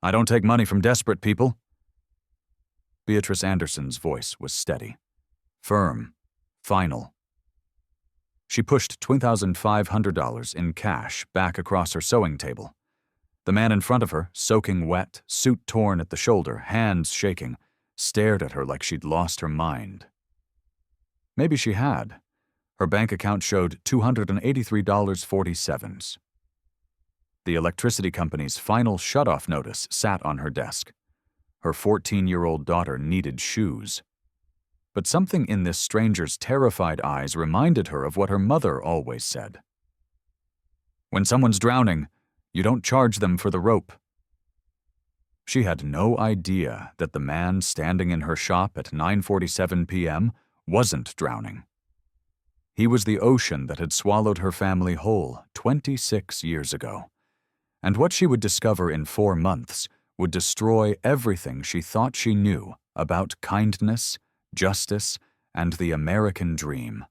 I don't take money from desperate people. Beatrice Anderson's voice was steady, firm, final. She pushed $2,500 in cash back across her sewing table. The man in front of her, soaking wet, suit torn at the shoulder, hands shaking, stared at her like she'd lost her mind. Maybe she had. Her bank account showed $283.47. The electricity company's final shutoff notice sat on her desk. Her 14-year-old daughter needed shoes. But something in this stranger's terrified eyes reminded her of what her mother always said. When someone's drowning, you don't charge them for the rope. She had no idea that the man standing in her shop at 9:47 p.m. wasn't drowning. He was the ocean that had swallowed her family whole 26 years ago. And what she would discover in 4 months would destroy everything she thought she knew about kindness, justice, and the American dream.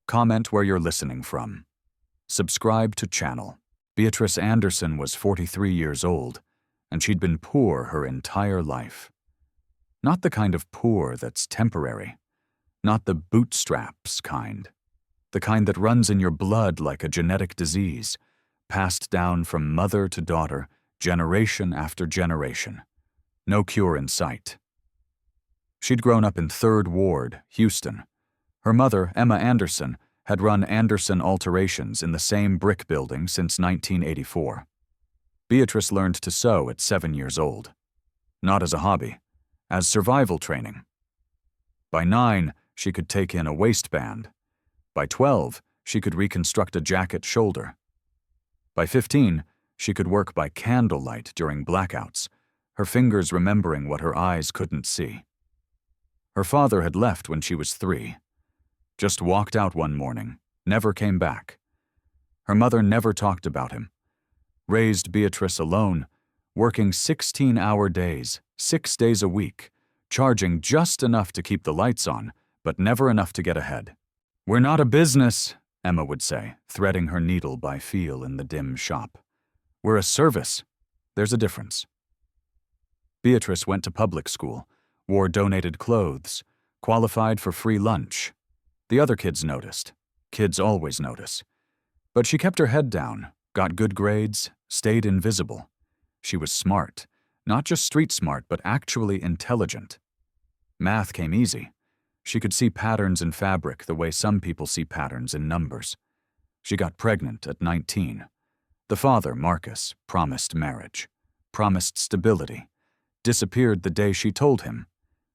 Comment where you're listening from. Subscribe to channel. Beatrice Anderson was 43 years old, and she'd been poor her entire life. Not the kind of poor that's temporary. Not the bootstraps kind. The kind that runs in your blood like a genetic disease, passed down from mother to daughter, generation after generation. No cure in sight. She'd grown up in 3rd Ward, Houston. Her mother, Emma Anderson, had run Anderson Alterations in the same brick building since 1984. Beatrice learned to sew at 7 years old. Not as a hobby, as survival training. By 9, she could take in a waistband. By 12, she could reconstruct a jacket shoulder. By 15, she could work by candlelight during blackouts, her fingers remembering what her eyes couldn't see. Her father had left when she was 3. Just walked out one morning, never came back. Her mother never talked about him. Raised Beatrice alone, working 16-hour days, 6 days a week, charging just enough to keep the lights on, but never enough to get ahead. "We're not a business," Emma would say, threading her needle by feel in the dim shop. "We're a service. There's a difference." Beatrice went to public school, wore donated clothes, qualified for free lunch. The other kids noticed. Kids always notice. But she kept her head down, got good grades, stayed invisible. She was smart, not just street smart, but actually intelligent. Math came easy. She could see patterns in fabric the way some people see patterns in numbers. She got pregnant at 19. The father, Marcus, promised marriage, promised stability, disappeared the day she told him.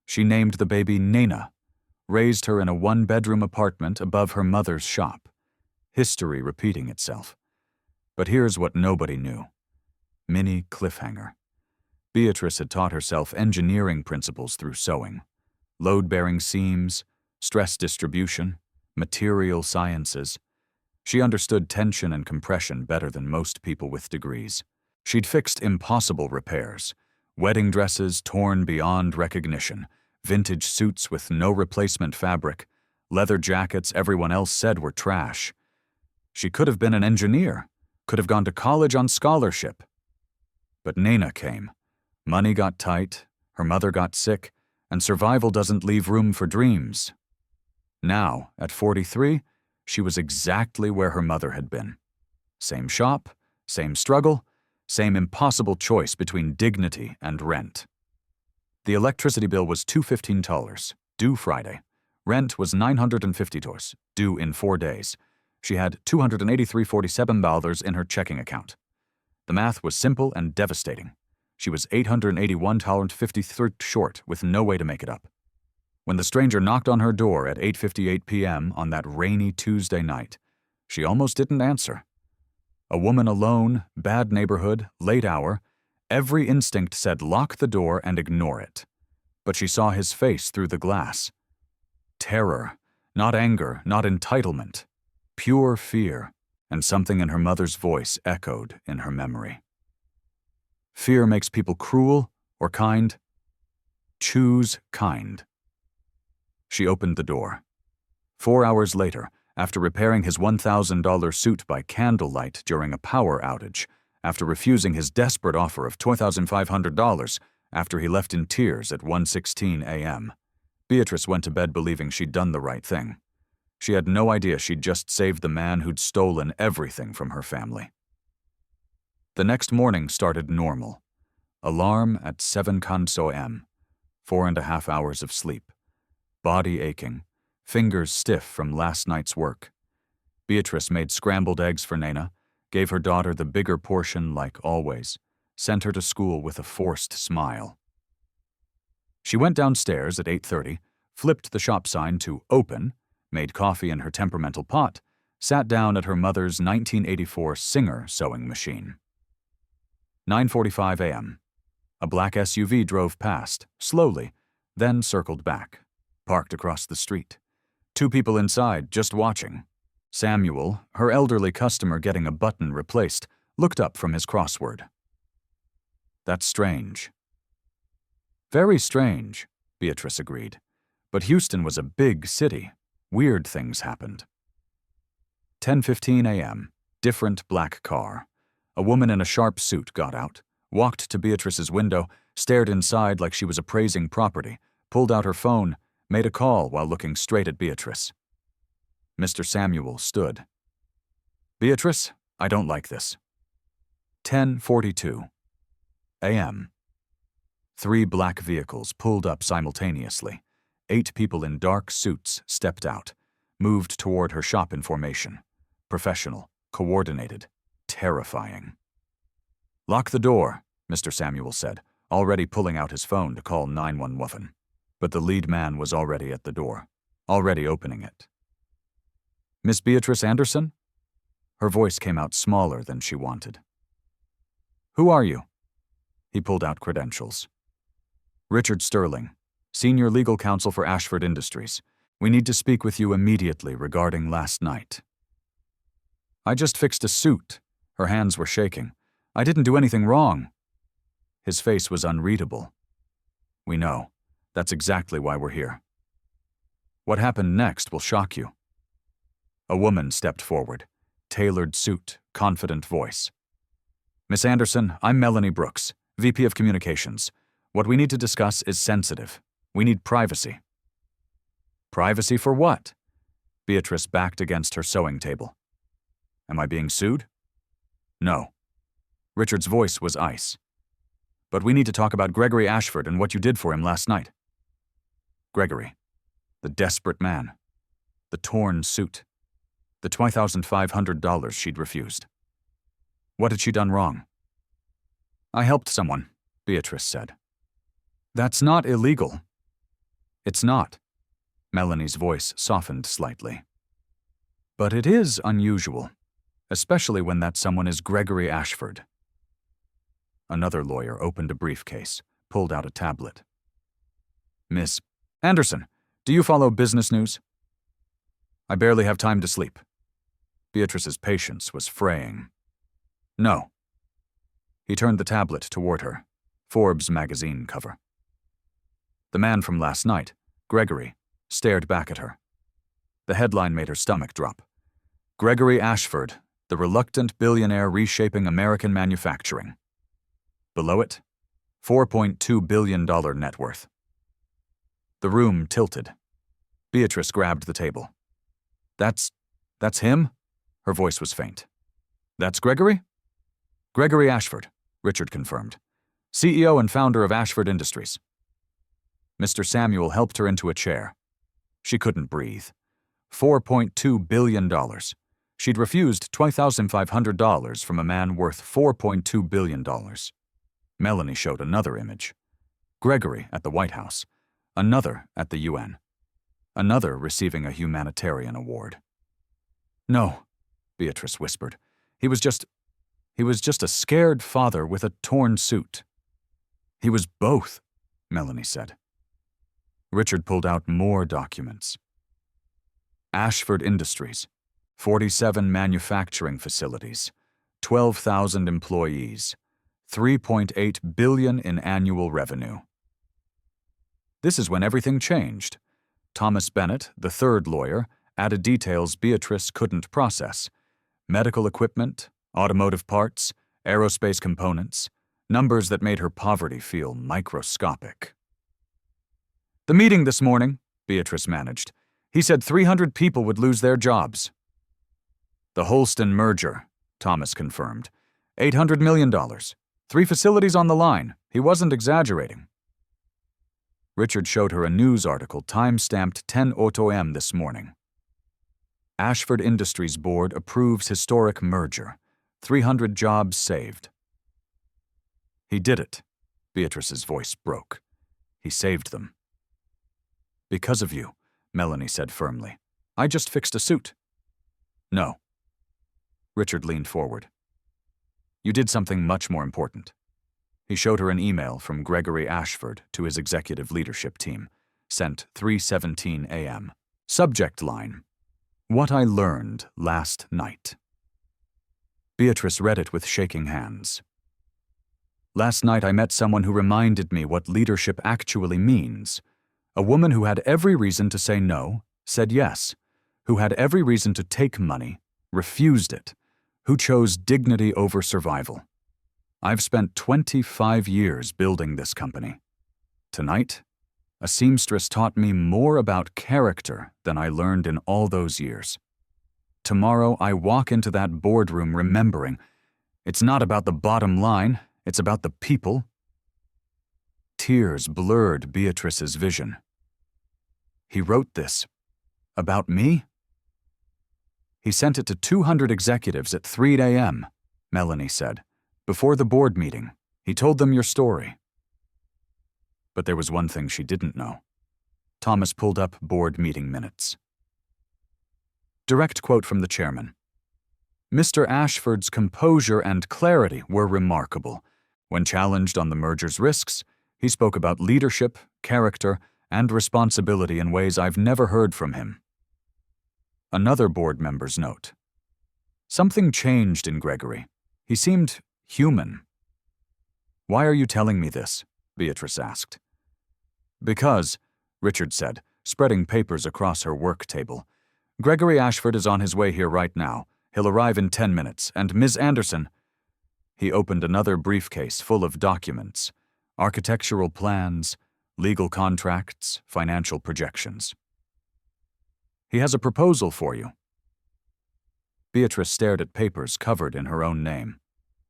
She named the baby Nena, raised her in a 1-bedroom apartment above her mother's shop. History repeating itself. But here's what nobody knew. Mini cliffhanger. Beatrice had taught herself engineering principles through sewing. Load-bearing seams, stress distribution, material sciences. She understood tension and compression better than most people with degrees. She'd fixed impossible repairs, wedding dresses torn beyond recognition, vintage suits with no replacement fabric, leather jackets everyone else said were trash. She could have been an engineer, could have gone to college on scholarship. But Nena came. Money got tight, her mother got sick, and survival doesn't leave room for dreams. Now, at 43, she was exactly where her mother had been. Same shop, same struggle, same impossible choice between dignity and rent. The electricity bill was $215, due Friday. Rent was $950, due in 4 days. She had $283.47 in her checking account. The math was simple and devastating. She was $881.53 short with no way to make it up. When the stranger knocked on her door at 8:58 p.m. on that rainy Tuesday night, she almost didn't answer. A woman alone, bad neighborhood, late hour, every instinct said lock the door and ignore it. But she saw his face through the glass. Terror, not anger, not entitlement. Pure fear, and something in her mother's voice echoed in her memory. Fear makes people cruel or kind. Choose kind. She opened the door. 4 hours later, after repairing his $1,000 suit by candlelight during a power outage, after refusing his desperate offer of $2,500 after he left in tears at 1:16 a.m. Beatrice went to bed believing she'd done the right thing. She had no idea she'd just saved the man who'd stolen everything from her family. The next morning started normal. Alarm at 7:00 a.m. 4.5 hours of sleep. Body aching. Fingers stiff from last night's work. Beatrice made scrambled eggs for Nana, gave her daughter the bigger portion like always, sent her to school with a forced smile. She went downstairs at 8:30, flipped the shop sign to open, made coffee in her temperamental pot, sat down at her mother's 1984 Singer sewing machine. 9:45 a.m. A black SUV drove past, slowly, then circled back, parked across the street. 2 people inside, just watching. Samuel, her elderly customer getting a button replaced, looked up from his crossword. That's strange. Very strange, Beatrice agreed. But Houston was a big city. Weird things happened. 10:15 a.m. Different black car. A woman in a sharp suit got out, walked to Beatrice's window, stared inside like she was appraising property, pulled out her phone, made a call while looking straight at Beatrice. Mr. Samuel stood. Beatrice, I don't like this. 10:42 a.m. 3 black vehicles pulled up simultaneously. 8 people in dark suits stepped out, moved toward her shop in formation. Professional, coordinated, terrifying. Lock the door, Mr. Samuel said, already pulling out his phone to call 911. But the lead man was already at the door, already opening it. Miss Beatrice Anderson? Her voice came out smaller than she wanted. Who are you? He pulled out credentials. Richard Sterling, Senior Legal Counsel for Ashford Industries. We need to speak with you immediately regarding last night. I just fixed a suit. Her hands were shaking. I didn't do anything wrong. His face was unreadable. We know. That's exactly why we're here. What happened next will shock you. A woman stepped forward. Tailored suit, confident voice. Miss Anderson, I'm Melanie Brooks, VP of Communications. What we need to discuss is sensitive. We need privacy. Privacy for what? Beatrice backed against her sewing table. Am I being sued? No. Richard's voice was ice. But we need to talk about Gregory Ashford and what you did for him last night. Gregory. The desperate man. The torn suit. The $2,500 she'd refused. What had she done wrong? I helped someone, Beatrice said. That's not illegal. It's not. Melanie's voice softened slightly. But it is unusual, especially when that someone is Gregory Ashford. Another lawyer opened a briefcase, pulled out a tablet. Miss Anderson, do you follow business news? I barely have time to sleep. Beatrice's patience was fraying. No. He turned the tablet toward her. Forbes magazine cover. The man from last night, Gregory, stared back at her. The headline made her stomach drop. Gregory Ashford, the reluctant billionaire reshaping American manufacturing. Below it, $4.2 billion net worth. The room tilted. Beatrice grabbed the table. That's him? Her voice was faint. That's Gregory? Gregory Ashford, Richard confirmed. CEO and founder of Ashford Industries. Mr. Samuel helped her into a chair. She couldn't breathe. $4.2 billion. She'd refused $2,500 from a man worth $4.2 billion. Melanie showed another image. Gregory at the White House. Another at the UN. Another receiving a humanitarian award. No, Beatrice whispered. He was just a scared father with a torn suit. He was both, Melanie said. Richard pulled out more documents. Ashford Industries, 47 manufacturing facilities, 12,000 employees, $3.8 billion in annual revenue. This is when everything changed. Thomas Bennett, the third lawyer, added details Beatrice couldn't process. Medical equipment, automotive parts, aerospace components, numbers that made her poverty feel microscopic. "The meeting this morning," Beatrice managed. "He said 300 people would lose their jobs." "The Holston merger," Thomas confirmed. $800 million. 3 facilities on the line. He wasn't exaggerating. Richard showed her a news article time-stamped 10:00 a.m. this morning. Ashford Industries Board approves historic merger. 300 jobs saved. "He did it." Beatrice's voice broke. "He saved them." "Because of you," Melanie said firmly. "I just fixed a suit." "No." Richard leaned forward. "You did something much more important." He showed her an email from Gregory Ashford to his executive leadership team, sent 3:17 a.m. Subject line: "What I learned last night." Beatrice read it with shaking hands. "Last night I met someone who reminded me what leadership actually means. A woman who had every reason to say no, said yes. Who had every reason to take money, refused it. Who chose dignity over survival. I've spent 25 years building this company. Tonight, a seamstress taught me more about character than I learned in all those years. Tomorrow I walk into that boardroom remembering, it's not about the bottom line, it's about the people." Tears blurred Beatrice's vision. "He wrote this. About me?" "He sent it to 200 executives at 3 a.m., Melanie said. "Before the board meeting, he told them your story." But there was one thing she didn't know. Thomas pulled up board meeting minutes. Direct quote from the chairman. "Mr. Ashford's composure and clarity were remarkable. When challenged on the merger's risks, he spoke about leadership, character, and responsibility in ways I've never heard from him." Another board member's note. "Something changed in Gregory. He seemed human." "Why are you telling me this?" Beatrice asked. "Because," Richard said, spreading papers across her work table, "Gregory Ashford is on his way here right now. He'll arrive in 10 minutes, and Ms. Anderson—" He opened another briefcase full of documents, architectural plans, legal contracts, financial projections. "He has a proposal for you." Beatrice stared at papers covered in her own name.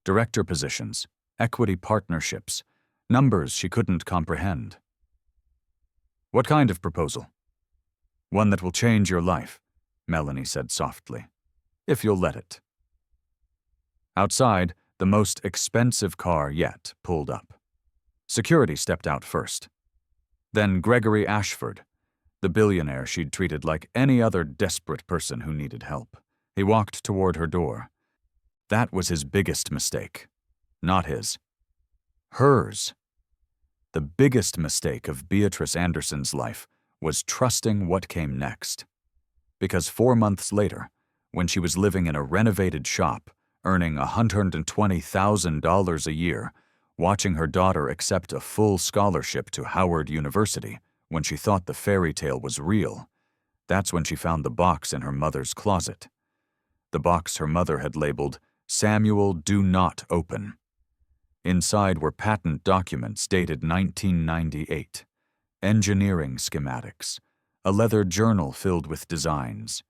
Director positions, equity partnerships, numbers she couldn't comprehend. "What kind of proposal?" "One that will change your life," Melanie said softly. "If you'll let it." Outside, the most expensive car yet pulled up. Security stepped out first. Then Gregory Ashford, the billionaire she'd treated like any other desperate person who needed help. He walked toward her door. That was his biggest mistake. Not his. Hers. The biggest mistake of Beatrice Anderson's life was trusting what came next. Because 4 months later, when she was living in a renovated shop, earning $120,000 a year, watching her daughter accept a full scholarship to Howard University when she thought the fairy tale was real, that's when she found the box in her mother's closet. The box her mother had labeled, "Samuel, do not open." Inside were patent documents dated 1998, engineering schematics, a leather journal filled with designs,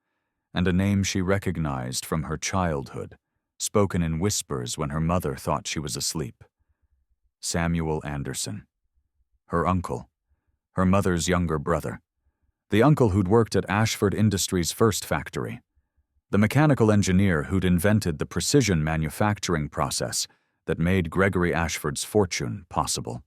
and a name she recognized from her childhood, spoken in whispers when her mother thought she was asleep. Samuel Anderson. Her uncle. Her mother's younger brother. The uncle who'd worked at Ashford Industries' first factory. The mechanical engineer who'd invented the precision manufacturing process that made Gregory Ashford's fortune possible.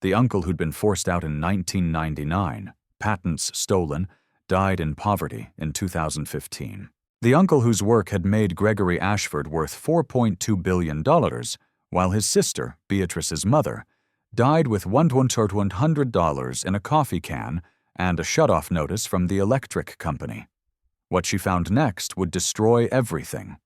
The uncle who'd been forced out in 1999, patents stolen, died in poverty in 2015. The uncle whose work had made Gregory Ashford worth $4.2 billion, while his sister, Beatrice's mother, died with $100 in a coffee can and a shutoff notice from the electric company. What she found next would destroy everything.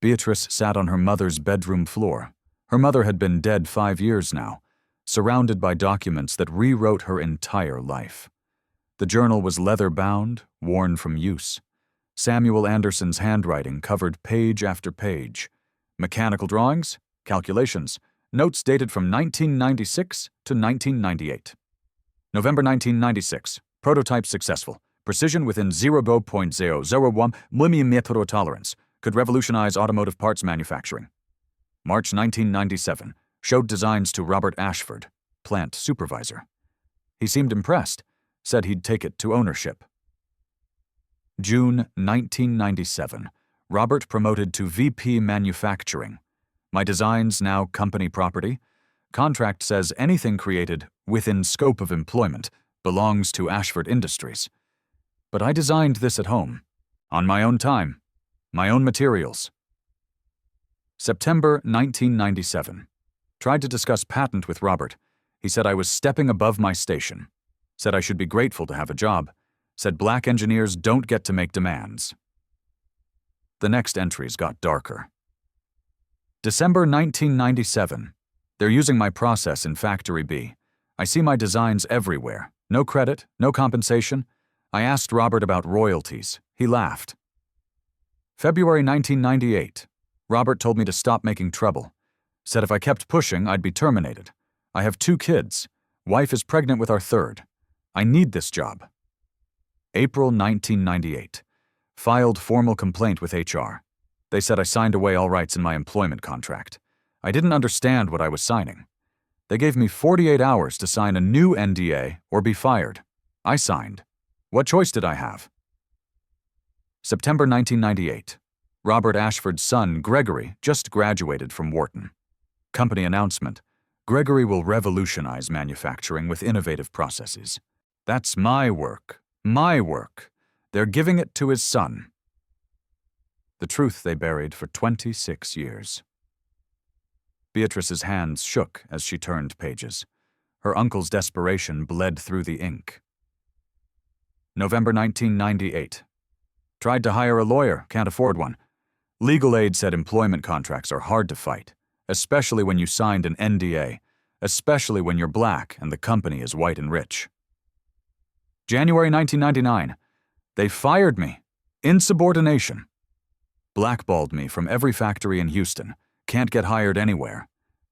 Beatrice sat on her mother's bedroom floor. Her mother had been dead 5 years now, surrounded by documents that rewrote her entire life. The journal was leather-bound, worn from use. Samuel Anderson's handwriting covered page after page. Mechanical drawings, calculations, notes dated from 1996 to 1998. November 1996. Prototype successful. Precision within 0.001 mm tolerance. Could revolutionize automotive parts manufacturing. March 1997. Showed designs to Robert Ashford, plant supervisor. He seemed impressed, said he'd take it to ownership. June 1997. Robert promoted to VP Manufacturing. My designs now company property. Contract says anything created within scope of employment belongs to Ashford Industries. But I designed this at home, on my own time, my own materials. September 1997. Tried to discuss patent with Robert. He said I was stepping above my station. Said I should be grateful to have a job. Said black engineers don't get to make demands. The next entries got darker. December 1997. They're using my process in Factory B. I see my designs everywhere. No credit, no compensation. I asked Robert about royalties. He laughed. February 1998. Robert told me to stop making trouble. Said if I kept pushing, I'd be terminated. I have 2 kids. Wife is pregnant with our 3rd. I need this job. April 1998. Filed formal complaint with HR. They said I signed away all rights in my employment contract. I didn't understand what I was signing. They gave me 48 hours to sign a new NDA or be fired. I signed. What choice did I have? September 1998. Robert Ashford's son, Gregory, just graduated from Wharton. Company announcement. Gregory will revolutionize manufacturing with innovative processes. That's my work. My work. They're giving it to his son. The truth they buried for 26 years. Beatrice's hands shook as she turned pages. Her uncle's desperation bled through the ink. November 1998. Tried to hire a lawyer, can't afford one. Legal aid said employment contracts are hard to fight, especially when you signed an NDA, especially when you're black and the company is white and rich. January 1999. They fired me. Insubordination. Blackballed me from every factory in Houston. Can't get hired anywhere.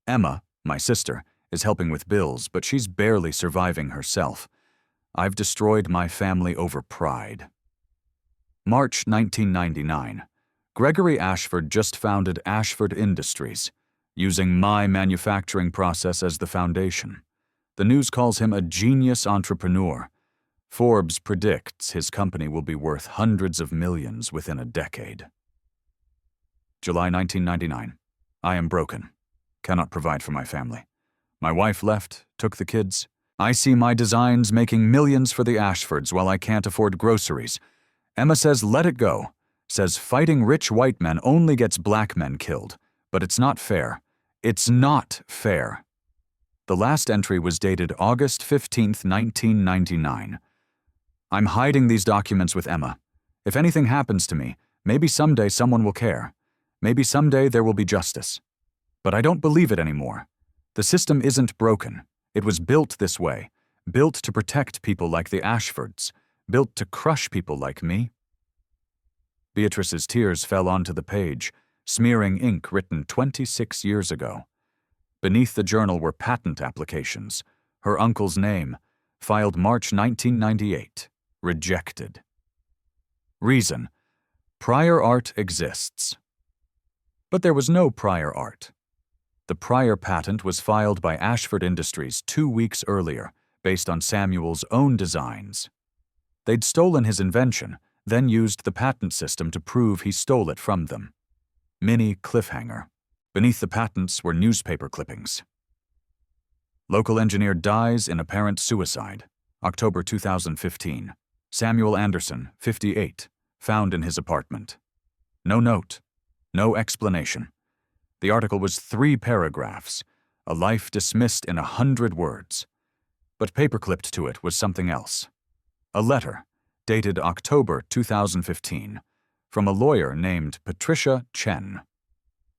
Emma, my sister, is helping with bills, but she's barely surviving herself. I've destroyed my family over pride. March 1999. Gregory Ashford just founded Ashford Industries, using my manufacturing process as the foundation. The news calls him a genius entrepreneur. Forbes predicts his company will be worth hundreds of millions within a decade. July 1999. I am broken. Cannot provide for my family. My wife left, took the kids. I see my designs making millions for the Ashfords while I can't afford groceries. Emma says let it go. Says fighting rich white men only gets black men killed. But it's not fair. It's not fair. The last entry was dated August 15, 1999. I'm hiding these documents with Emma. If anything happens to me, maybe someday someone will care. Maybe someday there will be justice. But I don't believe it anymore. The system isn't broken. It was built this way, built to protect people like the Ashfords, built to crush people like me. Beatrice's tears fell onto the page, smearing ink written 26 years ago. Beneath the journal were patent applications, her uncle's name, filed March 1998, rejected. Reason: prior art exists. But there was no prior art. The prior patent was filed by Ashford Industries 2 weeks earlier, based on Samuel's own designs. They'd stolen his invention, then used the patent system to prove he stole it from them. Mini cliffhanger. Beneath the patents were newspaper clippings. Local engineer dies in apparent suicide. October 2015. Samuel Anderson, 58, found in his apartment. No note. No explanation. The article was 3 paragraphs, a life dismissed in 100 words. But paperclipped to it was something else. A letter, dated October 2015, from a lawyer named Patricia Chen.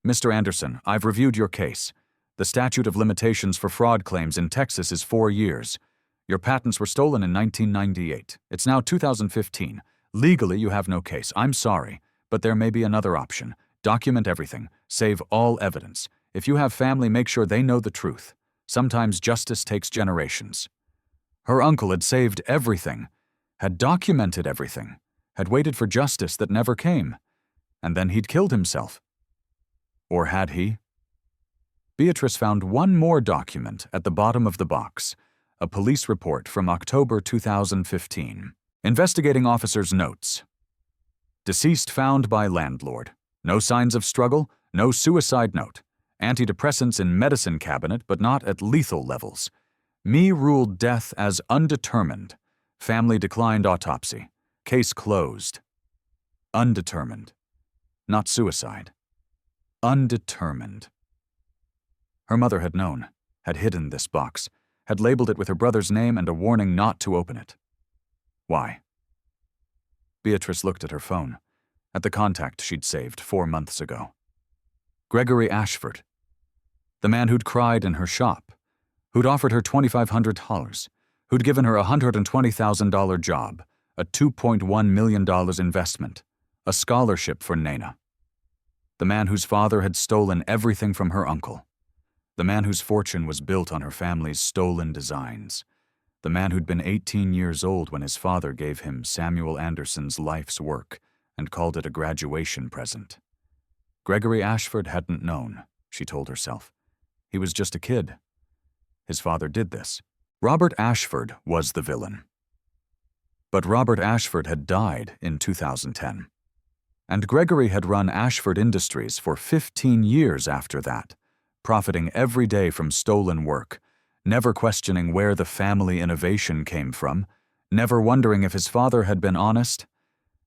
Mr. Anderson, I've reviewed your case. The statute of limitations for fraud claims in Texas is 4 years. Your patents were stolen in 1998. It's now 2015. Legally, you have no case. I'm sorry, but there may be another option. Document everything. Save all evidence. If you have family, make sure they know the truth. Sometimes justice takes generations. Her uncle had saved everything, had documented everything, had waited for justice that never came, and then he'd killed himself. Or had he? Beatrice found one more document at the bottom of the box, a police report from October 2015. Investigating officer's notes. Deceased found by landlord. No signs of struggle, no suicide note. Antidepressants in medicine cabinet, but not at lethal levels. Me ruled death as undetermined. Family declined autopsy. Case closed. Undetermined. Not suicide. Undetermined. Her mother had known, had hidden this box, had labeled it with her brother's name and a warning not to open it. Why? Beatrice looked at her phone, at the contact she'd saved 4 months ago. Gregory Ashford, the man who'd cried in her shop, who'd offered her $2,500, who'd given her a $120,000 job, a $2.1 million investment, a scholarship for Nana. The man whose father had stolen everything from her uncle. The man whose fortune was built on her family's stolen designs. The man who'd been 18 years old when his father gave him Samuel Anderson's life's work and called it a graduation present. Gregory Ashford hadn't known, she told herself. He was just a kid. His father did this. Robert Ashford was the villain. But Robert Ashford had died in 2010. And Gregory had run Ashford Industries for 15 years after that, profiting every day from stolen work, never questioning where the family innovation came from, never wondering if his father had been honest.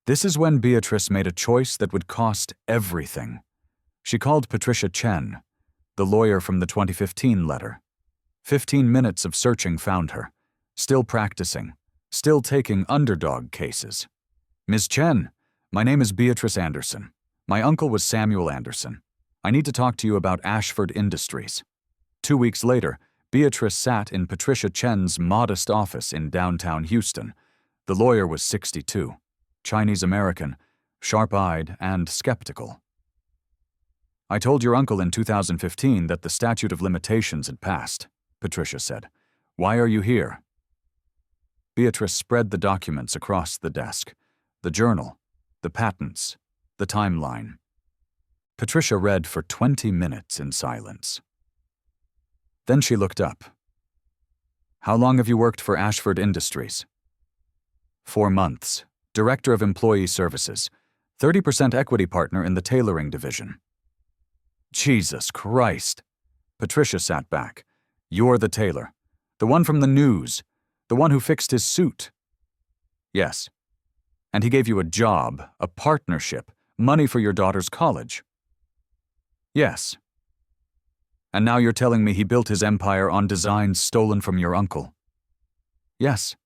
This is when Beatrice made a choice that would cost everything. She called Patricia Chen, the lawyer from the 2015 letter. 15 minutes of searching found her, still practicing, still taking underdog cases. Ms. Chen, my name is Beatrice Anderson. My uncle was Samuel Anderson. I need to talk to you about Ashford Industries. 2 weeks later, Beatrice sat in Patricia Chen's modest office in downtown Houston. The lawyer was 62, Chinese-American, sharp-eyed, and skeptical. I told your uncle in 2015 that the statute of limitations had passed, Patricia said. Why are you here? Beatrice spread the documents across the desk, the journal, the patents, the timeline. Patricia read for 20 minutes in silence. Then she looked up. How long have you worked for Ashford Industries? 4 months. Director of Employee Services. 30% equity partner in the tailoring division. Jesus Christ. Patricia sat back. You're the tailor. The one from the news. The one who fixed his suit. Yes. And he gave you a job, a partnership, money for your daughter's college. Yes. And now you're telling me he built his empire on designs stolen from your uncle. Yes.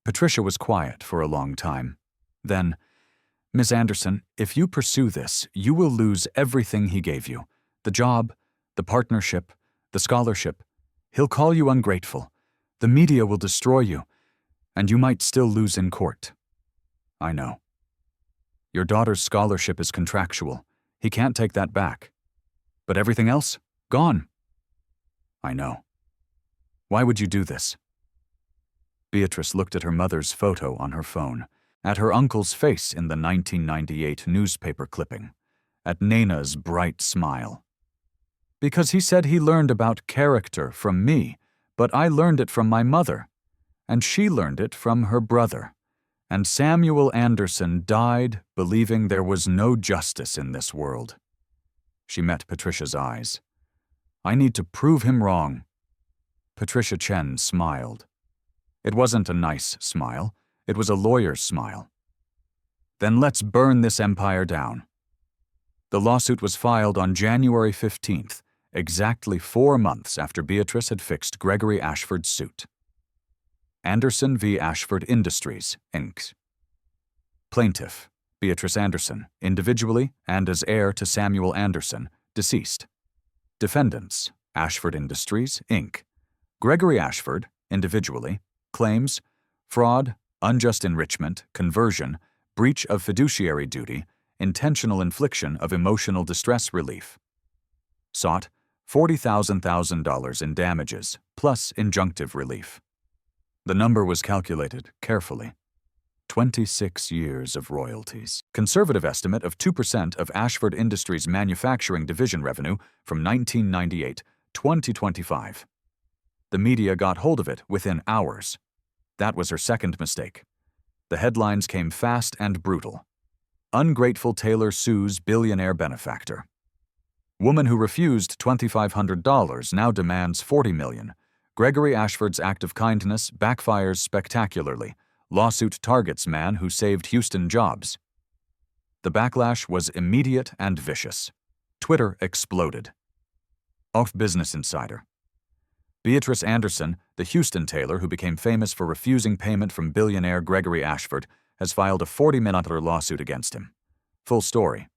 Patricia was quiet for a long time. Then, Miss Anderson, if you pursue this, you will lose everything he gave you. The job, the partnership, the scholarship. He'll call you ungrateful. The media will destroy you, and you might still lose in court. I know. Your daughter's scholarship is contractual. He can't take that back. But everything else? Gone. I know. Why would you do this? Beatrice looked at her mother's photo on her phone, at her uncle's face in the 1998 newspaper clipping, at Nana's bright smile. Because he said he learned about character from me, but I learned it from my mother, and she learned it from her brother. And Samuel Anderson died believing there was no justice in this world. She met Patricia's eyes. I need to prove him wrong. Patricia Chen smiled. It wasn't a nice smile. It was a lawyer's smile. Then let's burn this empire down. The lawsuit was filed on January 15th, exactly 4 months after Beatrice had fixed Gregory Ashford's suit. Anderson v. Ashford Industries, Inc. Plaintiff, Beatrice Anderson, individually and as heir to Samuel Anderson, deceased. Defendants, Ashford Industries, Inc. Gregory Ashford, individually, claims fraud, unjust enrichment, conversion, breach of fiduciary duty, intentional infliction of emotional distress relief. Sought $40,000 in damages, plus injunctive relief. The number was calculated carefully. 26 years of royalties. Conservative estimate of 2% of Ashford Industries' manufacturing division revenue from 1998-2025. The media got hold of it within hours. That was her second mistake. The headlines came fast and brutal. Ungrateful Tailor sues billionaire benefactor. Woman who refused $2,500 now demands $40 million. Gregory Ashford's act of kindness backfires spectacularly. Lawsuit targets man who saved Houston jobs. The backlash was immediate and vicious. Twitter exploded. Off Business Insider. Beatrice Anderson, the Houston tailor who became famous for refusing payment from billionaire Gregory Ashford, has filed a $40 million lawsuit against him. Full story.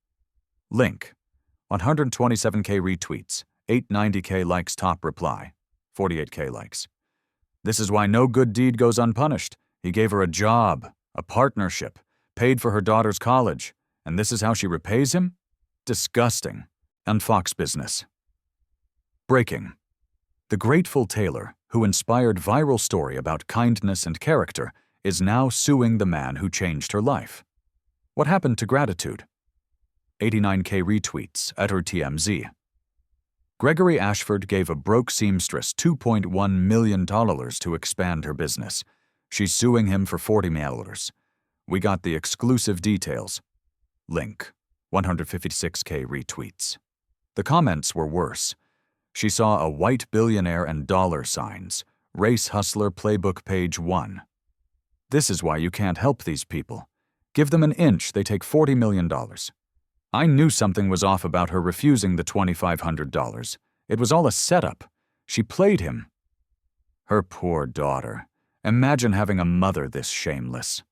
Link. 127K retweets, 890K likes top reply, 48K likes. This is why no good deed goes unpunished. He gave her a job, a partnership, paid for her daughter's college, and this is how she repays him? Disgusting. And Fox Business. Breaking. The grateful tailor, who inspired viral story about kindness and character, is now suing the man who changed her life. What happened to gratitude? 89K retweets at her TMZ. Gregory Ashford gave a broke seamstress $2.1 million to expand her business. She's suing him for $40 million. We got the exclusive details. Link. 156K retweets. The comments were worse. She saw a white billionaire and dollar signs. Race Hustler Playbook page 1. This is why you can't help these people. Give them an inch, they take $40 million. I knew something was off about her refusing the $2,500. It was all a setup. She played him. Her poor daughter. Imagine having a mother this shameless.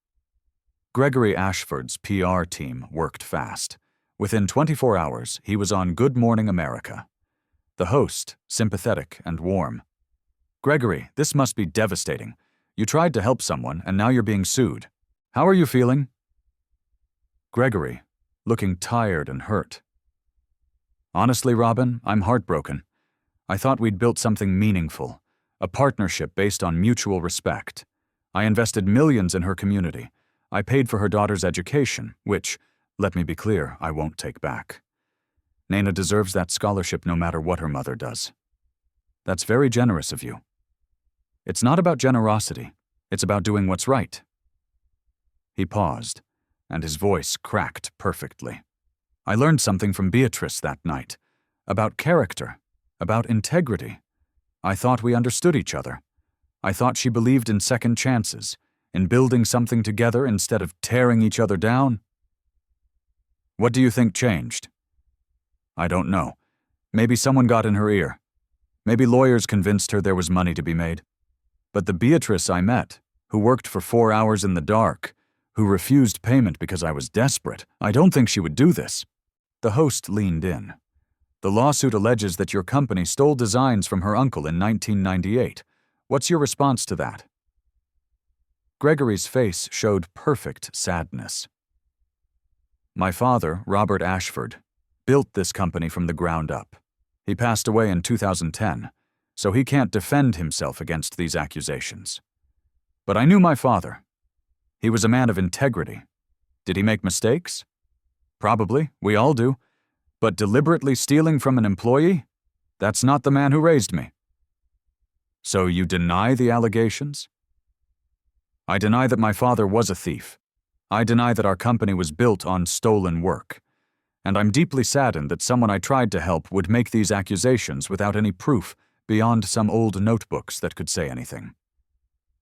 Gregory Ashford's PR team worked fast. Within 24 hours, he was on Good Morning America. The host, sympathetic and warm. Gregory, this must be devastating. You tried to help someone, and now you're being sued. How are you feeling? Gregory, looking tired and hurt. Honestly, Robin, I'm heartbroken. I thought we'd built something meaningful, a partnership based on mutual respect. I invested millions in her community. I paid for her daughter's education, which, let me be clear, I won't take back. Nana deserves that scholarship no matter what her mother does. That's very generous of you. It's not about generosity. It's about doing what's right. He paused, and his voice cracked perfectly. I learned something from Beatrice that night, about character, about integrity. I thought we understood each other. I thought she believed in second chances, in building something together instead of tearing each other down. What do you think changed? I don't know. Maybe someone got in her ear. Maybe lawyers convinced her there was money to be made. But the Beatrice I met, who worked for 4 hours in the dark, who refused payment because I was desperate, I don't think she would do this. The host leaned in. The lawsuit alleges that your company stole designs from her uncle in 1998. What's your response to that? Gregory's face showed perfect sadness. My father, Robert Ashford, built this company from the ground up. He passed away in 2010, so he can't defend himself against these accusations. But I knew my father. He was a man of integrity. Did he make mistakes? Probably, we all do. But deliberately stealing from an employee? That's not the man who raised me. So you deny the allegations? I deny that my father was a thief. I deny that our company was built on stolen work. And I'm deeply saddened that someone I tried to help would make these accusations without any proof beyond some old notebooks that could say anything.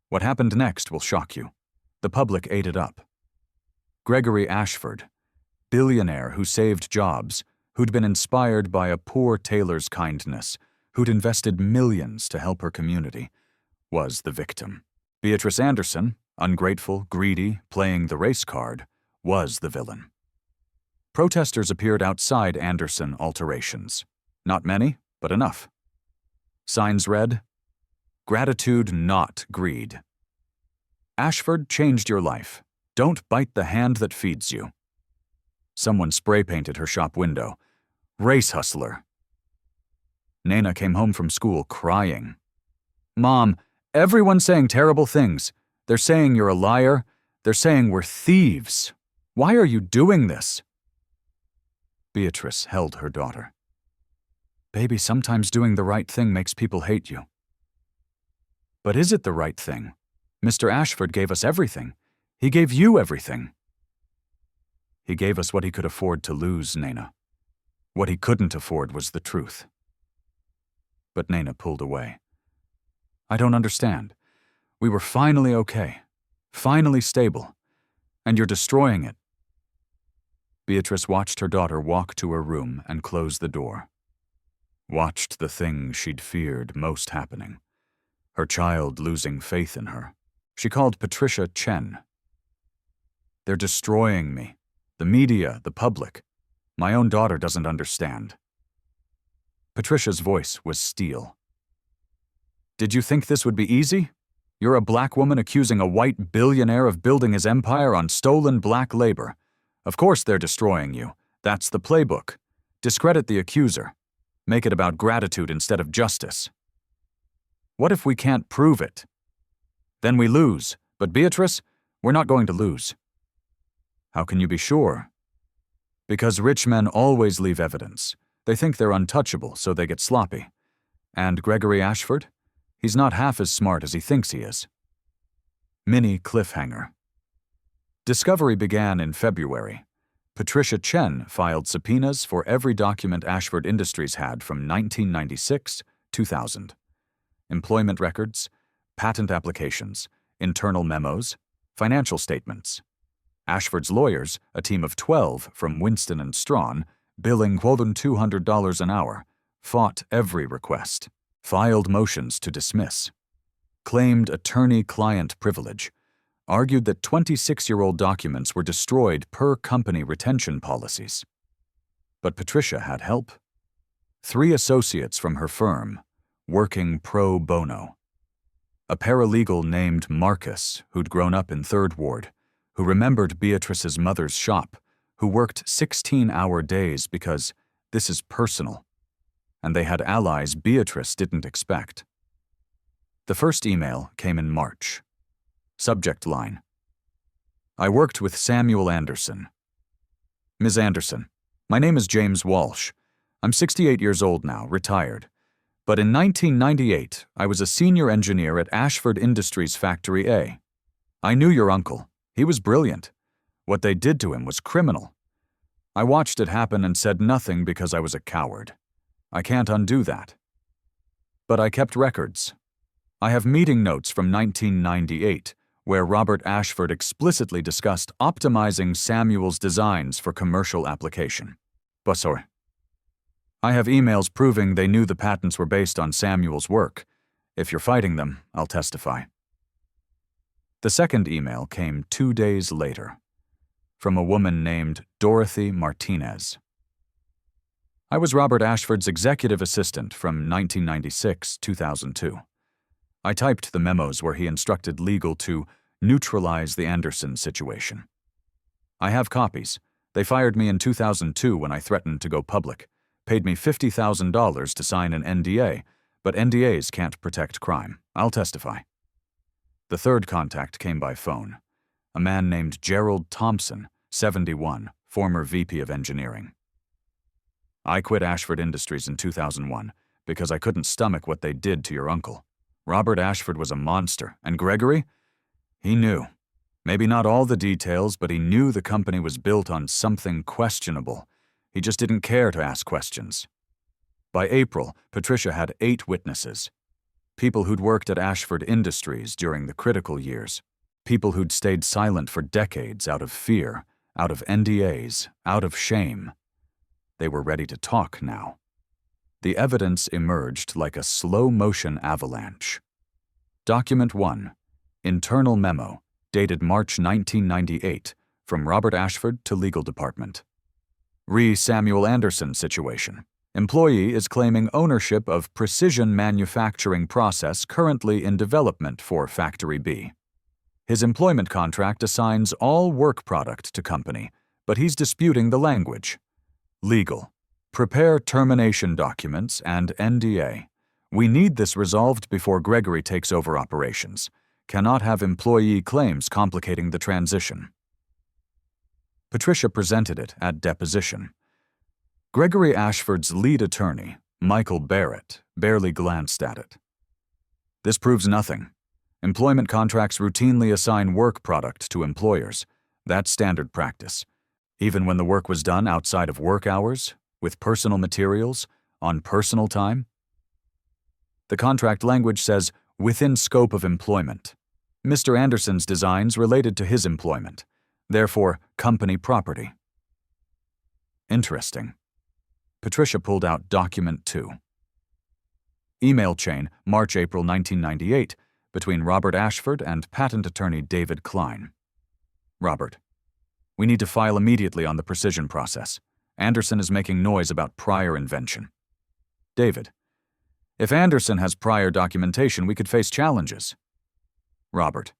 What happened next will shock you. The public ate it up. Gregory Ashford, billionaire who saved jobs, who'd been inspired by a poor tailor's kindness, who'd invested millions to help her community, was the victim. Beatrice Anderson, ungrateful, greedy, playing the race card, was the villain. Protesters appeared outside Anderson alterations. Not many, but enough. Signs read, "Gratitude, not greed." Ashford changed your life. Don't bite the hand that feeds you. Someone spray-painted her shop window. Race hustler. Naina came home from school crying. Mom, everyone's saying terrible things. They're saying you're a liar. They're saying we're thieves. Why are you doing this? Beatrice held her daughter. Baby, sometimes doing the right thing makes people hate you. But is it the right thing? Mr. Ashford gave us everything. He gave you everything. He gave us what he could afford to lose, Naina. What he couldn't afford was the truth. But Naina pulled away. I don't understand. We were finally okay. Finally stable. And you're destroying it. Beatrice watched her daughter walk to her room and close the door. Watched the thing she'd feared most happening. Her child losing faith in her. She called Patricia Chen. They're destroying me. The media, the public. My own daughter doesn't understand. Patricia's voice was steel. Did you think this would be easy? You're a black woman accusing a white billionaire of building his empire on stolen black labor. Of course they're destroying you. That's the playbook. Discredit the accuser. Make it about gratitude instead of justice. What if we can't prove it? Then we lose. But Beatrice, we're not going to lose. How can you be sure? Because rich men always leave evidence. They think they're untouchable, so they get sloppy. And Gregory Ashford? He's not half as smart as he thinks he is. Mini cliffhanger. Discovery began in February. Patricia Chen filed subpoenas for every document Ashford Industries had from 1996-2000. Employment records, patent applications, internal memos, financial statements. Ashford's lawyers, a team of 12 from Winston and Strawn, billing $200 an hour, fought every request, filed motions to dismiss, claimed attorney-client privilege, argued that 26-year-old documents were destroyed per company retention policies. But Patricia had help. 3 associates from her firm, working pro bono. A paralegal named Marcus, who'd grown up in 3rd Ward, who remembered Beatrice's mother's shop, who worked 16-hour days because this is personal, and they had allies Beatrice didn't expect. The first email came in March. Subject line: I worked with Samuel Anderson. Ms. Anderson, my name is James Walsh. I'm 68 years old now, retired. But in 1998, I was a senior engineer at Ashford Industries Factory A. I knew your uncle. He was brilliant. What they did to him was criminal. I watched it happen and said nothing because I was a coward. I can't undo that. But I kept records. I have meeting notes from 1998, where Robert Ashford explicitly discussed optimizing Samuel's designs for commercial application. Basor. I have emails proving they knew the patents were based on Samuel's work. If you're fighting them, I'll testify. The second email came 2 days later, from a woman named Dorothy Martinez. I was Robert Ashford's executive assistant from 1996-2002. I typed the memos where he instructed legal to neutralize the Anderson situation. I have copies. They fired me in 2002 when I threatened to go public, paid me $50,000 to sign an NDA, but NDAs can't protect crime. I'll testify. The third contact came by phone. A man named Gerald Thompson, 71, former VP of Engineering. I quit Ashford Industries in 2001 because I couldn't stomach what they did to your uncle. Robert Ashford was a monster, and Gregory? He knew. Maybe not all the details, but he knew the company was built on something questionable. He just didn't care to ask questions. By April, Patricia had 8 witnesses. People who'd worked at Ashford Industries during the critical years. People who'd stayed silent for decades out of fear, out of NDAs, out of shame. They were ready to talk now. The evidence emerged like a slow-motion avalanche. Document 1, internal memo, dated March 1998, from Robert Ashford to Legal Department. Samuel Anderson situation. Employee is claiming ownership of precision manufacturing process currently in development for Factory B. His employment contract assigns all work product to company, but he's disputing the language. Legal. Prepare termination documents and NDA. We need this resolved before Gregory takes over operations. Cannot have employee claims complicating the transition. Patricia presented it at deposition. Gregory Ashford's lead attorney, Michael Barrett, barely glanced at it. This proves nothing. Employment contracts routinely assign work product to employers. That's standard practice. Even when the work was done outside of work hours, with personal materials, on personal time. The contract language says, within scope of employment. Mr. Anderson's designs related to his employment, therefore company property. Interesting. Patricia pulled out document 2. Email chain, March-April 1998, between Robert Ashford and patent attorney David Klein. Robert, we need to file immediately on the precision process. Anderson is making noise about prior invention. David, if Anderson has prior documentation, we could face challenges. Robert,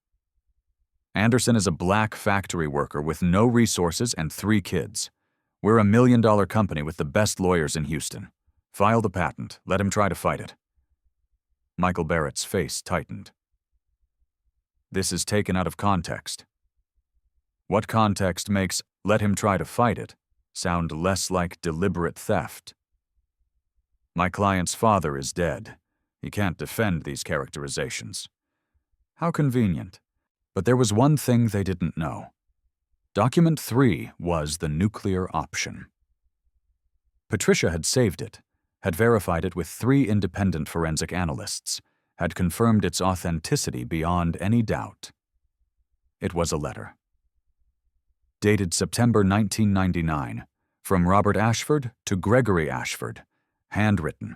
Anderson is a black factory worker with no resources and 3 kids. We're a $1 million company with the best lawyers in Houston. File the patent. Let him try to fight it. Michael Barrett's face tightened. This is taken out of context. What context makes "let him try to fight it" sound less like deliberate theft? My client's father is dead. He can't defend these characterizations. How convenient. But there was one thing they didn't know. Document 3 was the nuclear option. Patricia had saved it, had verified it with 3 independent forensic analysts, had confirmed its authenticity beyond any doubt. It was a letter. Dated September 1999, from Robert Ashford to Gregory Ashford, handwritten,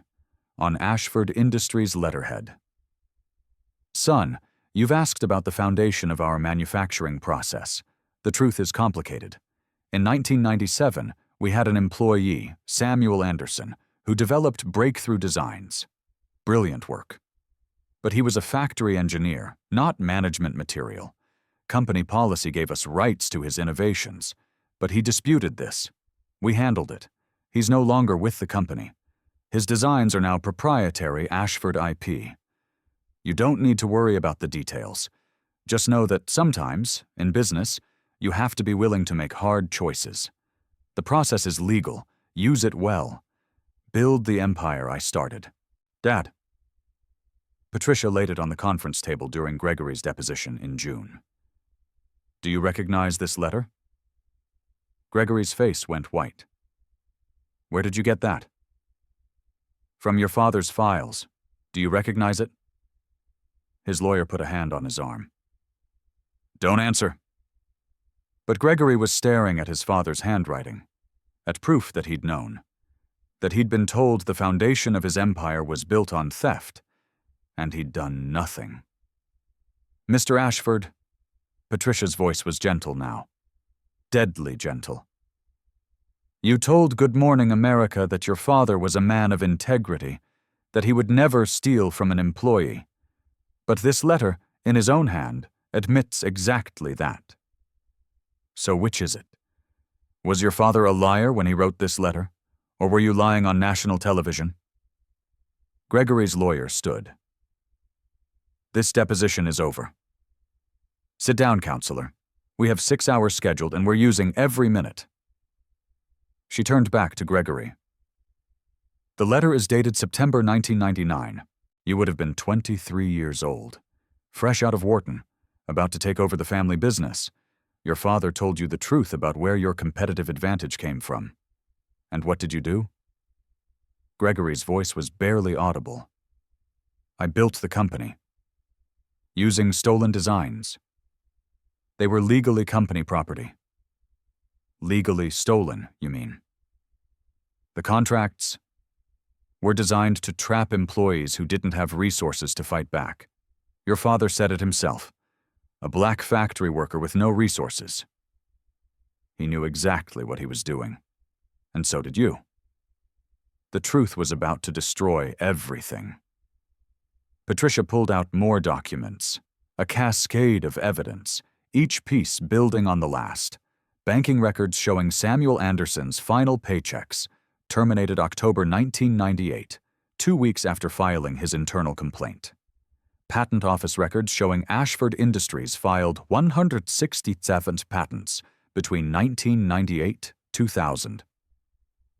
on Ashford Industries letterhead. Son, you've asked about the foundation of our manufacturing process. The truth is complicated. In 1997, we had an employee, Samuel Anderson, who developed breakthrough designs. Brilliant work. But he was a factory engineer, not management material. Company policy gave us rights to his innovations, but he disputed this. We handled it. He's no longer with the company. His designs are now proprietary Ashford IP. You don't need to worry about the details. Just know that sometimes, in business, you have to be willing to make hard choices. The process is legal. Use it well. Build the empire I started. Dad. Patricia laid it on the conference table during Gregory's deposition in June. Do you recognize this letter? Gregory's face went white. Where did you get that? From your father's files. Do you recognize it? His lawyer put a hand on his arm. Don't answer. But Gregory was staring at his father's handwriting, at proof that he'd known, that he'd been told the foundation of his empire was built on theft, and he'd done nothing. Mr. Ashford, Patricia's voice was gentle now, deadly gentle. You told Good Morning America that your father was a man of integrity, that he would never steal from an employee. But this letter, in his own hand, admits exactly that. So which is it? Was your father a liar when he wrote this letter, or were you lying on national television? Gregory's lawyer stood. This deposition is over. Sit down, counselor. We have 6 hours scheduled and we're using every minute. She turned back to Gregory. The letter is dated September 1999. You would have been 23 years old. Fresh out of Wharton, about to take over the family business. Your father told you the truth about where your competitive advantage came from. And what did you do? Gregory's voice was barely audible. I built the company. Using stolen designs. They were legally company property. Legally stolen, you mean? The contracts were designed to trap employees who didn't have resources to fight back. Your father said it himself. A black factory worker with no resources. He knew exactly what he was doing. And so did you. The truth was about to destroy everything. Patricia pulled out more documents, a cascade of evidence, each piece building on the last, Banking records showing Samuel Anderson's final paychecks, terminated October 1998, 2 weeks after filing his internal complaint. Patent office records showing Ashford Industries filed 167 patents between 1998-2000.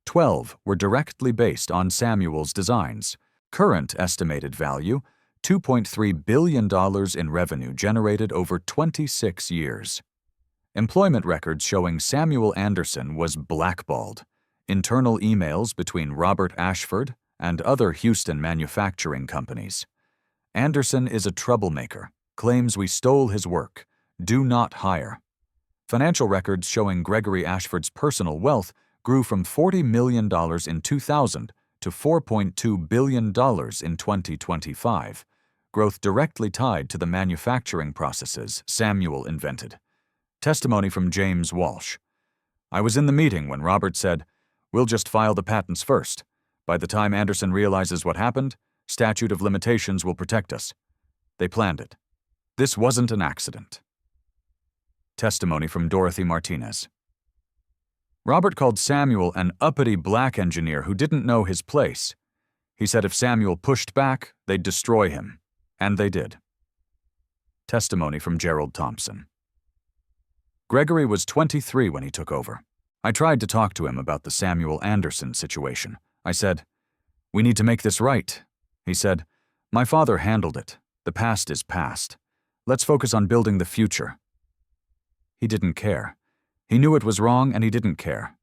12 were directly based on Samuel's designs. Current estimated value, $2.3 billion in revenue generated over 26 years. Employment records showing Samuel Anderson was blackballed. Internal emails between Robert Ashford and other Houston manufacturing companies. Anderson is a troublemaker, claims we stole his work, do not hire. Financial records showing Gregory Ashford's personal wealth grew from $40 million in 2000 to $4.2 billion in 2025, growth directly tied to the manufacturing processes Samuel invented. Testimony from James Walsh. I was in the meeting when Robert said, "We'll just file the patents first. By the time Anderson realizes what happened, statute of limitations will protect us." They planned it. This wasn't an accident. Testimony from Dorothy Martinez. Robert called Samuel an uppity black engineer who didn't know his place. He said if Samuel pushed back, they'd destroy him. And they did. Testimony from Gerald Thompson. Gregory was 23 when he took over. I tried to talk to him about the Samuel Anderson situation. I said, "We need to make this right." He said, "My father handled it. The past is past. Let's focus on building the future." He didn't care. He knew it was wrong and he didn't care.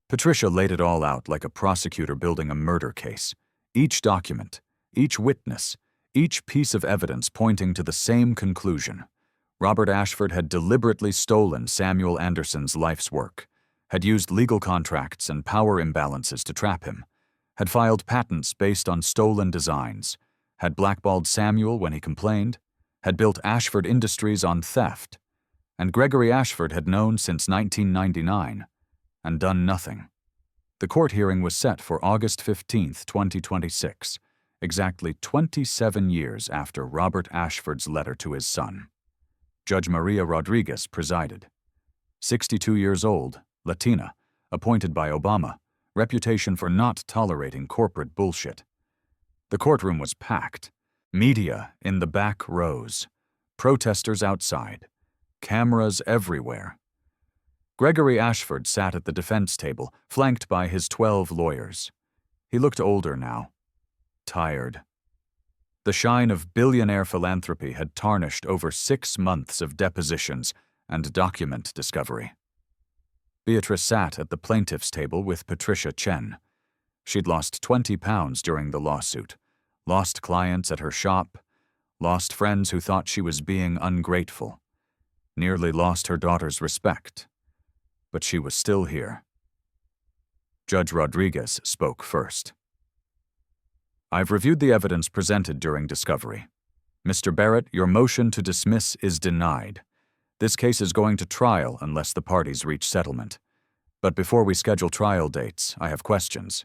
Patricia laid it all out like a prosecutor building a murder case. Each document, each witness, each piece of evidence pointing to the same conclusion. Robert Ashford had deliberately stolen Samuel Anderson's life's work, had used legal contracts and power imbalances to trap him, had filed patents based on stolen designs, had blackballed Samuel when he complained, had built Ashford Industries on theft, and Gregory Ashford had known since 1999 and done nothing. The court hearing was set for August 15, 2026, exactly 27 years after Robert Ashford's letter to his son. Judge Maria Rodriguez presided. 62 years old, Latina, appointed by Obama, reputation for not tolerating corporate bullshit. The courtroom was packed. Media in the back rows. Protesters outside. Cameras everywhere. Gregory Ashford sat at the defense table, flanked by his 12 lawyers. He looked older now. Tired. The shine of billionaire philanthropy had tarnished over 6 months of depositions and document discovery. Beatrice sat at the plaintiff's table with Patricia Chen. She'd lost 20 pounds during the lawsuit, lost clients at her shop, lost friends who thought she was being ungrateful, nearly lost her daughter's respect. But she was still here. Judge Rodriguez spoke first. "I've reviewed the evidence presented during discovery. Mr. Barrett, your motion to dismiss is denied. This case is going to trial unless the parties reach settlement. But before we schedule trial dates, I have questions."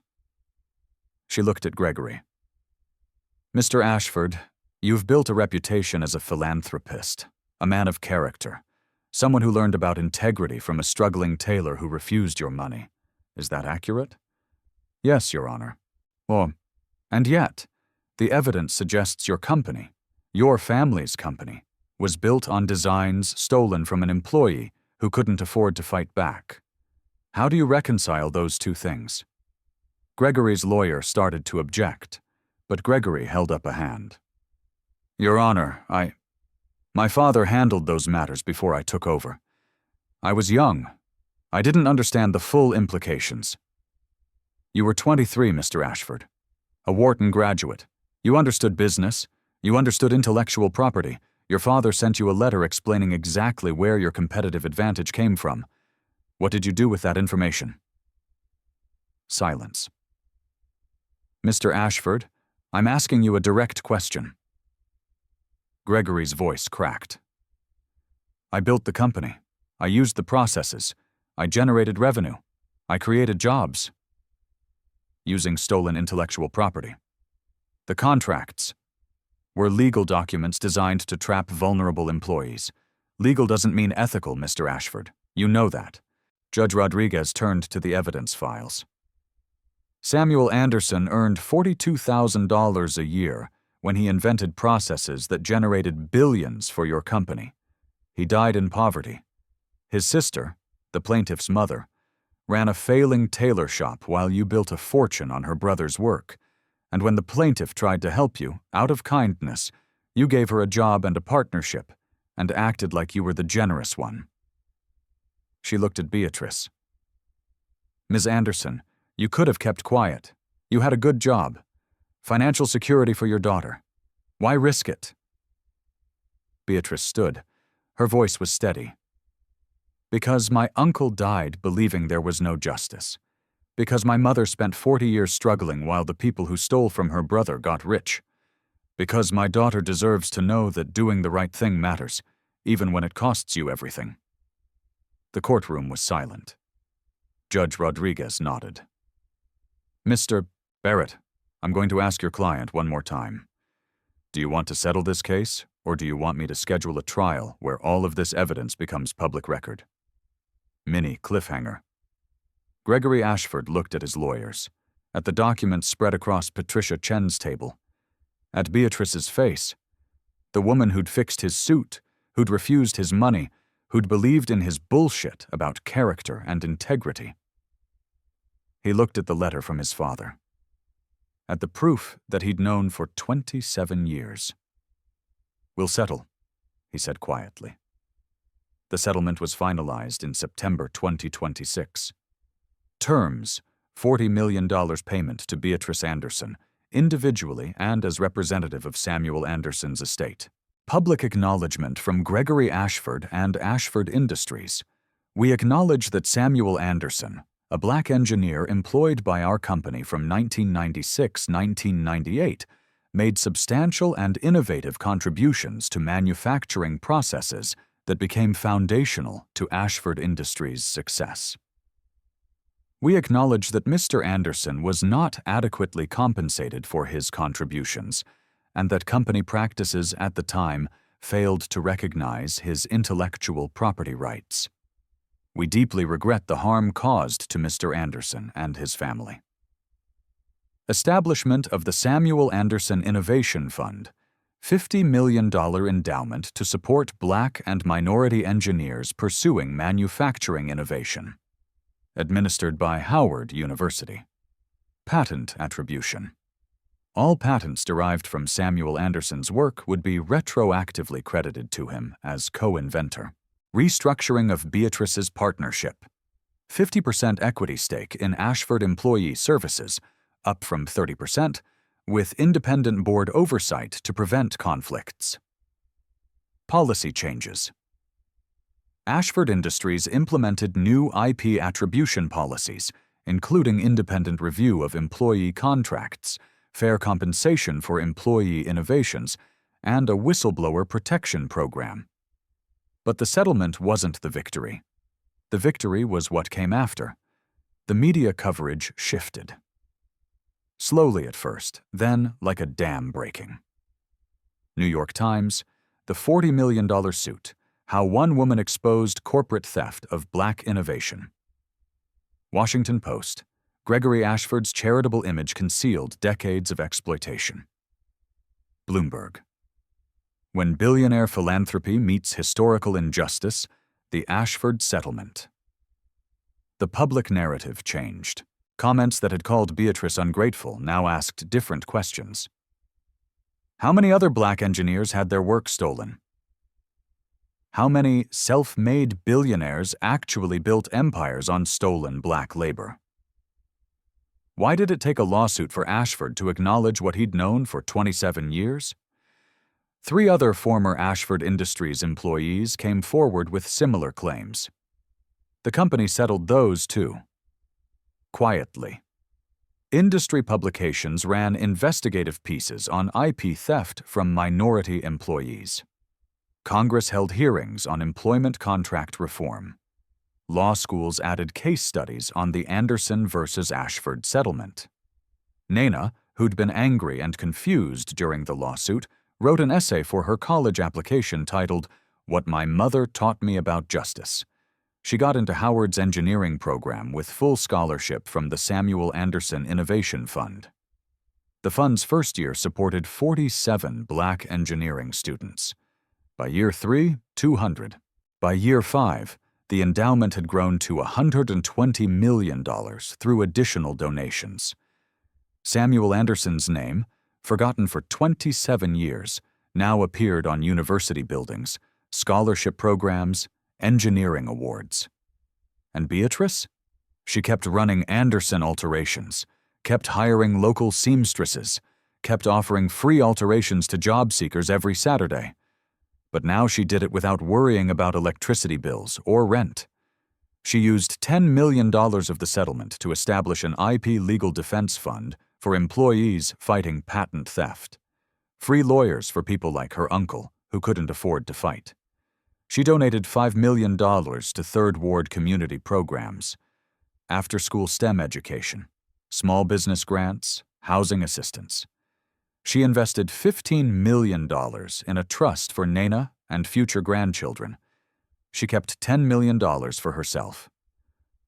She looked at Gregory. "Mr. Ashford, you've built a reputation as a philanthropist, a man of character, someone who learned about integrity from a struggling tailor who refused your money. Is that accurate?" "Yes, Your Honor." And yet, the evidence suggests your company, your family's company, was built on designs stolen from an employee who couldn't afford to fight back. How do you reconcile those two things?" Gregory's lawyer started to object, but Gregory held up a hand. "Your Honor, my father handled those matters before I took over. I was young. I didn't understand the full implications." "You were 23, Mr. Ashford. A Wharton graduate. You understood business. You understood intellectual property. Your father sent you a letter explaining exactly where your competitive advantage came from. What did you do with that information?" Silence. "Mr. Ashford, I'm asking you a direct question." Gregory's voice cracked. "I built the company. I used the processes. I generated revenue. I created jobs." Using stolen intellectual property. The contracts were legal documents designed to trap vulnerable employees. Legal doesn't mean ethical, Mr. Ashford. You know that. Judge Rodriguez turned to the evidence files. Samuel Anderson earned $42,000 a year when he invented processes that generated billions for your company. He died in poverty. His sister, the plaintiff's mother, ran a failing tailor shop while you built a fortune on her brother's work, and when the plaintiff tried to help you, out of kindness, you gave her a job and a partnership and acted like you were the generous one. She looked at Beatrice. Ms. Anderson, you could have kept quiet. You had a good job. Financial security for your daughter. Why risk it? Beatrice stood. Her voice was steady. Because my uncle died believing there was no justice. Because my mother spent 40 years struggling while the people who stole from her brother got rich. Because my daughter deserves to know that doing the right thing matters, even when it costs you everything. The courtroom was silent. Judge Rodriguez nodded. Mr. Barrett, I'm going to ask your client one more time. Do you want to settle this case, or do you want me to schedule a trial where all of this evidence becomes public record? Mini cliffhanger. Gregory Ashford looked at his lawyers, at the documents spread across Patricia Chen's table, at Beatrice's face, the woman who'd fixed his suit, who'd refused his money, who'd believed in his bullshit about character and integrity. He looked at the letter from his father, at the proof that he'd known for 27 years. We'll settle, he said quietly. The settlement was finalized in September 2026. Terms: $40 million payment to Beatrice Anderson, individually and as representative of Samuel Anderson's estate. Public acknowledgement from Gregory Ashford and Ashford Industries. We acknowledge that Samuel Anderson, a black engineer employed by our company from 1996-1998, made substantial and innovative contributions to manufacturing processes that became foundational to Ashford Industries' success. We acknowledge that Mr. Anderson was not adequately compensated for his contributions, and that company practices at the time failed to recognize his intellectual property rights. We deeply regret the harm caused to Mr. Anderson and his family. Establishment of the Samuel Anderson Innovation Fund, $50 million endowment to support black and minority engineers pursuing manufacturing innovation. Administered by Howard University. Patent attribution. All patents derived from Samuel Anderson's work would be retroactively credited to him as co-inventor. Restructuring of Beatrice's partnership. 50% equity stake in Ashford Employee Services, up from 30%, with independent board oversight to prevent conflicts. Policy changes. Ashford Industries implemented new IP attribution policies, including independent review of employee contracts, fair compensation for employee innovations, and a whistleblower protection program. But the settlement wasn't the victory. The victory was what came after. The media coverage shifted. Slowly at first, then like a dam breaking. New York Times, the $40 million suit, how one woman exposed corporate theft of black innovation. Washington Post, Gregory Ashford's charitable image concealed decades of exploitation. Bloomberg, when billionaire philanthropy meets historical injustice, the Ashford settlement. The public narrative changed. Comments that had called Beatrice ungrateful now asked different questions. How many other black engineers had their work stolen? How many self-made billionaires actually built empires on stolen black labor? Why did it take a lawsuit for Ashford to acknowledge what he'd known for 27 years? 3 other former Ashford Industries employees came forward with similar claims. The company settled those too. Quietly. Industry publications ran investigative pieces on IP theft from minority employees. Congress held hearings on employment contract reform. Law schools added case studies on the Anderson versus Ashford settlement. Nana, who'd been angry and confused during the lawsuit, wrote an essay for her college application titled, "What My Mother Taught Me About Justice." She got into Howard's engineering program with full scholarship from the Samuel Anderson Innovation Fund. The fund's first year supported 47 Black engineering students. By year 3, 200. By year 5, the endowment had grown to $120 million through additional donations. Samuel Anderson's name, forgotten for 27 years, now appeared on university buildings, scholarship programs, engineering awards. And Beatrice? She kept running Anderson alterations, kept hiring local seamstresses, kept offering free alterations to job seekers every Saturday. But now she did it without worrying about electricity bills or rent. She used $10 million of the settlement to establish an IP legal defense fund for employees fighting patent theft. Free lawyers for people like her uncle, who couldn't afford to fight. She donated $5 million to Third Ward community programs, after-school STEM education, small business grants, housing assistance. She invested $15 million in a trust for Nana and future grandchildren. She kept $10 million for herself.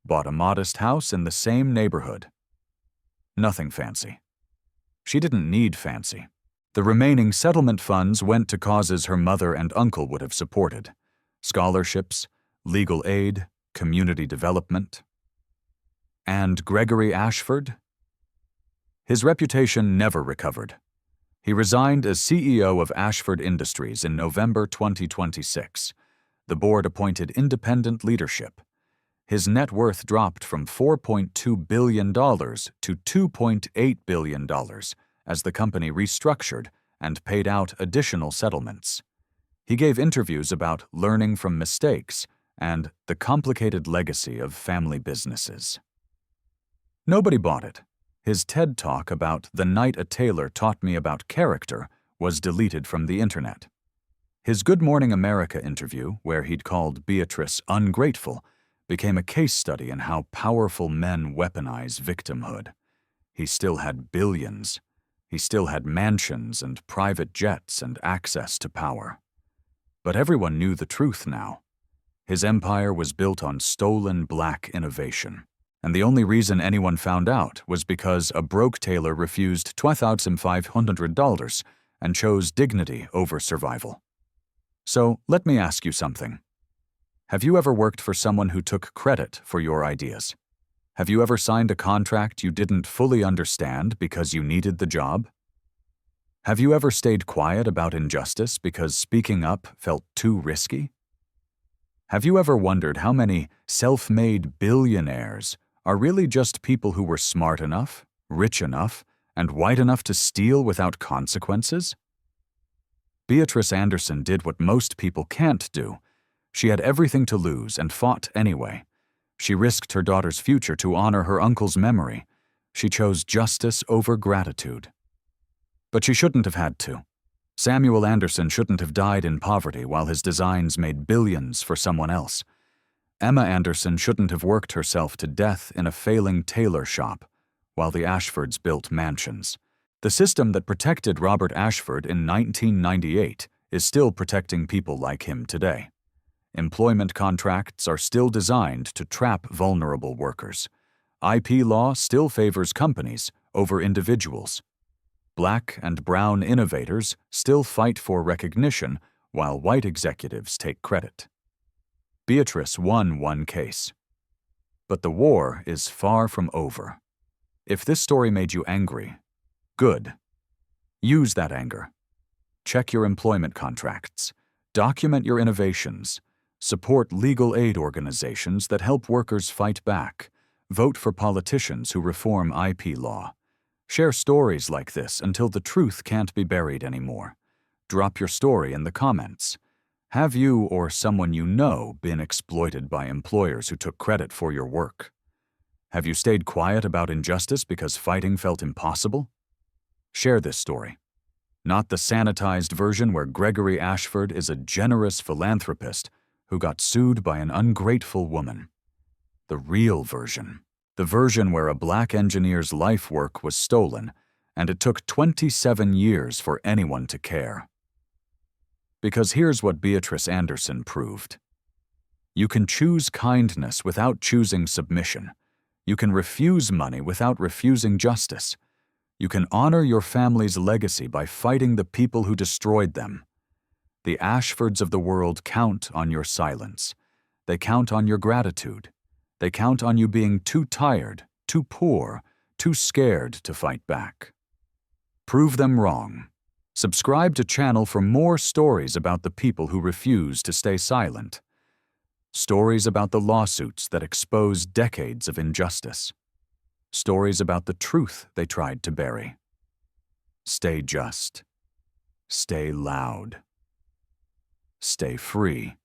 Bought a modest house in the same neighborhood. Nothing fancy. She didn't need fancy. The remaining settlement funds went to causes her mother and uncle would have supported: scholarships, legal aid, community development. And Gregory Ashford? His reputation never recovered. He resigned as CEO of Ashford Industries in November 2026. The board appointed independent leadership. His net worth dropped from $4.2 billion to $2.8 billion as the company restructured and paid out additional settlements. He gave interviews about learning from mistakes and the complicated legacy of family businesses. Nobody bought it. His TED Talk about the night a tailor taught me about character was deleted from the internet. His Good Morning America interview, where he'd called Beatrice ungrateful, became a case study in how powerful men weaponize victimhood. He still had billions. He still had mansions and private jets and access to power. But everyone knew the truth now. His empire was built on stolen Black innovation. And the only reason anyone found out was because a broke tailor refused $2,500 and chose dignity over survival. So let me ask you something. Have you ever worked for someone who took credit for your ideas? Have you ever signed a contract you didn't fully understand because you needed the job? Have you ever stayed quiet about injustice because speaking up felt too risky? Have you ever wondered how many self-made billionaires are really just people who were smart enough, rich enough, and white enough to steal without consequences? Beatrice Anderson did what most people can't do. She had everything to lose and fought anyway. She risked her daughter's future to honor her uncle's memory. She chose justice over gratitude. But she shouldn't have had to. Samuel Anderson shouldn't have died in poverty while his designs made billions for someone else. Emma Anderson shouldn't have worked herself to death in a failing tailor shop while the Ashfords built mansions. The system that protected Robert Ashford in 1998 is still protecting people like him today. Employment contracts are still designed to trap vulnerable workers. IP law still favors companies over individuals. Black and brown innovators still fight for recognition while white executives take credit. Beatrice won one case. But the war is far from over. If this story made you angry, good. Use that anger. Check your employment contracts. Document your innovations. Support legal aid organizations that help workers fight back. Vote for politicians who reform IP law. Share stories like this until the truth can't be buried anymore. Drop your story in the comments. Have you or someone you know been exploited by employers who took credit for your work? Have you stayed quiet about injustice because fighting felt impossible? Share this story. Not the sanitized version where Gregory Ashford is a generous philanthropist who got sued by an ungrateful woman. The real version. The version where a Black engineer's life work was stolen, and it took 27 years for anyone to care. Because here's what Beatrice Anderson proved. You can choose kindness without choosing submission. You can refuse money without refusing justice. You can honor your family's legacy by fighting the people who destroyed them. The Ashfords of the world count on your silence. They count on your gratitude. They count on you being too tired, too poor, too scared to fight back. Prove them wrong. Subscribe to channel for more stories about the people who refuse to stay silent. Stories about the lawsuits that expose decades of injustice. Stories about the truth they tried to bury. Stay just. Stay loud. Stay free.